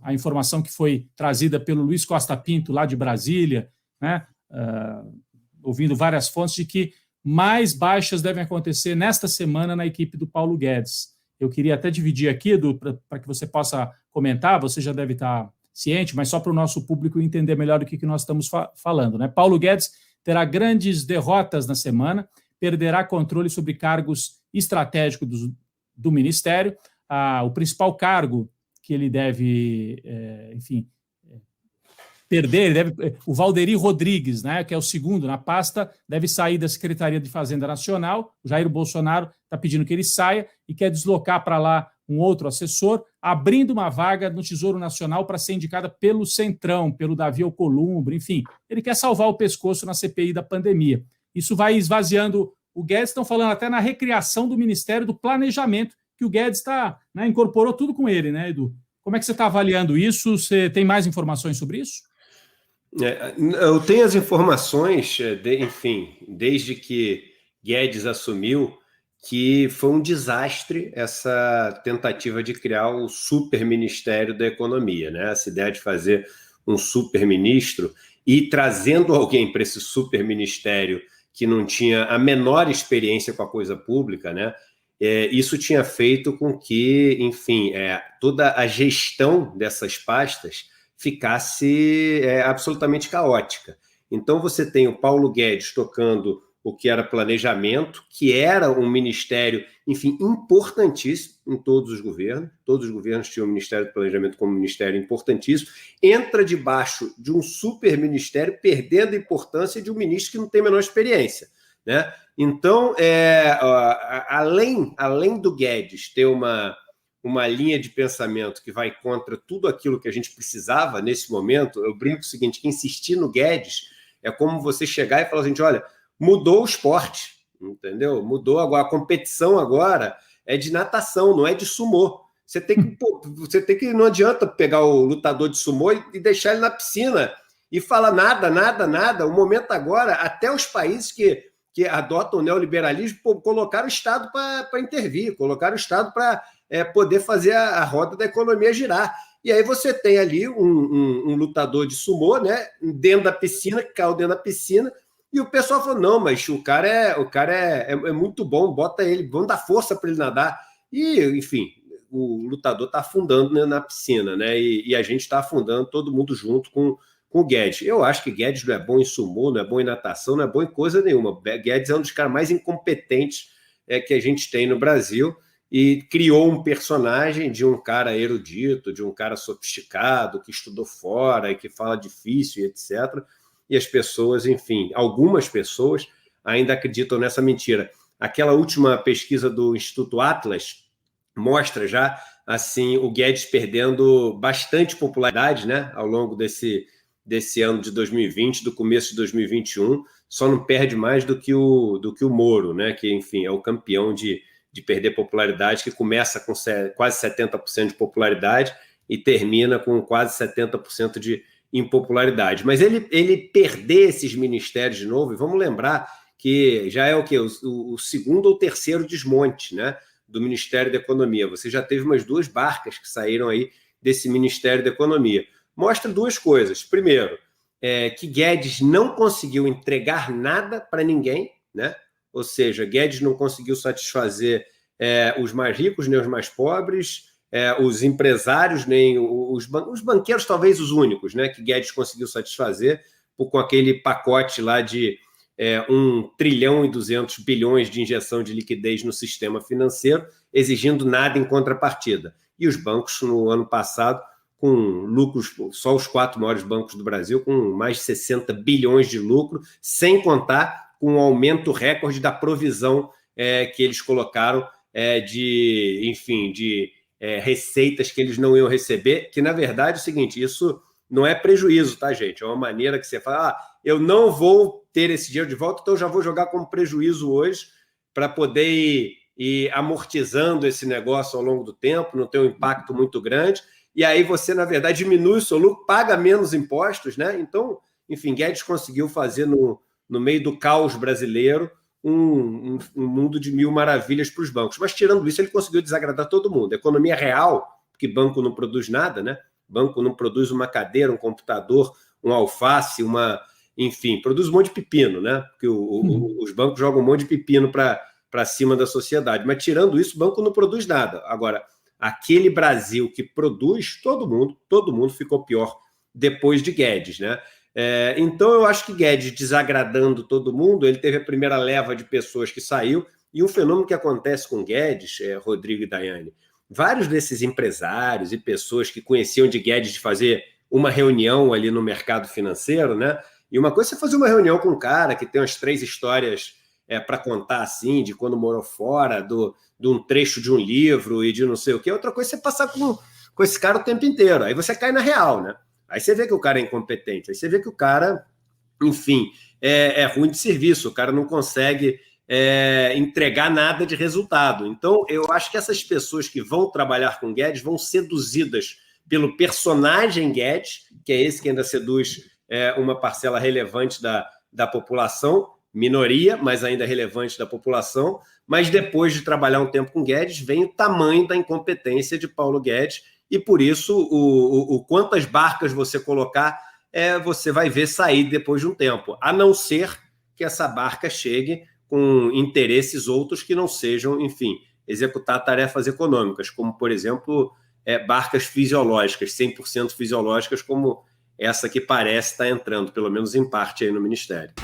a informação que foi trazida pelo Luiz Costa Pinto, lá de Brasília, né, ouvindo várias fontes, de que mais baixas devem acontecer nesta semana na equipe do Paulo Guedes. Eu queria até dividir aqui, para que você possa comentar, você já deve estar ciente, mas só para o nosso público entender melhor do que nós estamos falando, né? Paulo Guedes terá grandes derrotas na semana, perderá controle sobre cargos estratégicos do Ministério. O principal cargo que ele deve, perder, o Valderi Rodrigues, né, que é o segundo na pasta, deve sair da Secretaria de Fazenda Nacional. O Jair Bolsonaro está pedindo que ele saia e quer deslocar para lá um outro assessor, abrindo uma vaga no Tesouro Nacional para ser indicada pelo Centrão, pelo Davi Alcolumbre, enfim. Ele quer salvar o pescoço na CPI da pandemia. Isso vai esvaziando o Guedes. Estão falando até na recriação do Ministério do Planejamento, que o Guedes incorporou tudo com ele, né, Edu? Como é que você está avaliando isso? Você tem mais informações sobre isso? Eu tenho as informações, enfim, desde que Guedes assumiu, que foi um desastre essa tentativa de criar o super-ministério da economia, né? Essa ideia de fazer um super-ministro e trazendo alguém para esse super-ministério que não tinha a menor experiência com a coisa pública, né? Isso tinha feito com que, enfim, toda a gestão dessas pastas ficasse absolutamente caótica. Então você tem o Paulo Guedes tocando o que era planejamento, que era um ministério, enfim, importantíssimo em todos os governos tinham o Ministério do Planejamento como um ministério importantíssimo, entra debaixo de um super ministério, perdendo a importância de um ministro que não tem a menor experiência, né? Então, além do Guedes ter uma linha de pensamento que vai contra tudo aquilo que a gente precisava nesse momento, eu brinco o seguinte, que insistir no Guedes é como você chegar e falar assim, olha, mudou o esporte, entendeu? Mudou agora, a competição agora é de natação, não é de sumô. Você tem que, não adianta pegar o lutador de sumô e deixar ele na piscina e falar nada. O momento agora, até os países que adotam o neoliberalismo colocaram o Estado para intervir, colocaram o Estado para poder fazer a roda da economia girar. E aí você tem ali um lutador de sumô, né, dentro da piscina, que caiu dentro da piscina, e o pessoal falou, não, mas o cara é muito bom, bota ele, vamos dar força para ele nadar. E, enfim, o lutador está afundando na piscina, né, e a gente está afundando todo mundo junto com o Guedes. Eu acho que Guedes não é bom em sumô, não é bom em natação, não é bom em coisa nenhuma. Guedes é um dos caras mais incompetentes que a gente tem no Brasil, e criou um personagem de um cara erudito, de um cara sofisticado, que estudou fora e que fala difícil, etc. E as pessoas, enfim, algumas pessoas ainda acreditam nessa mentira. Aquela última pesquisa do Instituto Atlas mostra já, assim, o Guedes perdendo bastante popularidade, né, ao longo desse ano de 2020, do começo de 2021, só não perde mais do que o Moro, né, que, enfim, é o campeão de perder popularidade, que começa com quase 70% de popularidade e termina com quase 70% de impopularidade. Mas ele perder esses ministérios de novo, e vamos lembrar que já é o quê? O segundo ou terceiro desmonte, né, do Ministério da Economia. Você já teve umas 2 barcas que saíram aí desse Ministério da Economia. Mostra 2 coisas. Primeiro, que Guedes não conseguiu entregar nada para ninguém, né? Ou seja, Guedes não conseguiu satisfazer os mais ricos, nem os mais pobres, os empresários, nem os banqueiros, talvez os únicos, né, que Guedes conseguiu satisfazer com aquele pacote lá de 1 trilhão e 200 bilhões de injeção de liquidez no sistema financeiro, exigindo nada em contrapartida. E os bancos, no ano passado, com lucros, só os 4 maiores bancos do Brasil, com mais de 60 bilhões de lucro, sem contar com o aumento recorde da provisão que eles colocaram de receitas que eles não iam receber, que, na verdade, é o seguinte, isso não é prejuízo, tá, gente? É uma maneira que você fala, eu não vou ter esse dinheiro de volta, então eu já vou jogar como prejuízo hoje para poder ir amortizando esse negócio ao longo do tempo, não ter um impacto muito grande, e aí você, na verdade, diminui o seu lucro, paga menos impostos, né? Então, enfim, Guedes conseguiu fazer no meio do caos brasileiro, um mundo de mil maravilhas para os bancos. Mas, tirando isso, ele conseguiu desagradar todo mundo. A economia real, porque banco não produz nada, né? Banco não produz uma cadeira, um computador, um alface, enfim, produz um monte de pepino, né? Porque os bancos jogam um monte de pepino para cima da sociedade. Mas, tirando isso, o banco não produz nada. Agora, aquele Brasil que produz, todo mundo ficou pior depois de Guedes, né? Então, eu acho que Guedes, desagradando todo mundo, ele teve a primeira leva de pessoas que saiu, e um fenômeno que acontece com Guedes, Rodrigo e Daiane, vários desses empresários e pessoas que conheciam de Guedes de fazer uma reunião ali no mercado financeiro, né? E uma coisa é você fazer uma reunião com um cara que tem umas 3 histórias para contar, assim, de quando morou fora, de um trecho de um livro e de não sei o quê. Outra coisa é você passar com esse cara o tempo inteiro. Aí você cai na real, né? Aí você vê que o cara é incompetente. Aí você vê que o cara, enfim, é ruim de serviço. O cara não consegue entregar nada de resultado. Então, eu acho que essas pessoas que vão trabalhar com Guedes vão seduzidas pelo personagem Guedes, que é esse que ainda seduz uma parcela relevante da população, minoria, mas ainda relevante da população. Mas depois de trabalhar um tempo com Guedes, vem o tamanho da incompetência de Paulo Guedes, e por isso o quantas barcas você colocar, você vai ver sair depois de um tempo, a não ser que essa barca chegue com interesses outros que não sejam, enfim, executar tarefas econômicas, como, por exemplo, barcas fisiológicas, 100% fisiológicas, como essa que parece estar entrando, pelo menos em parte, aí no Ministério.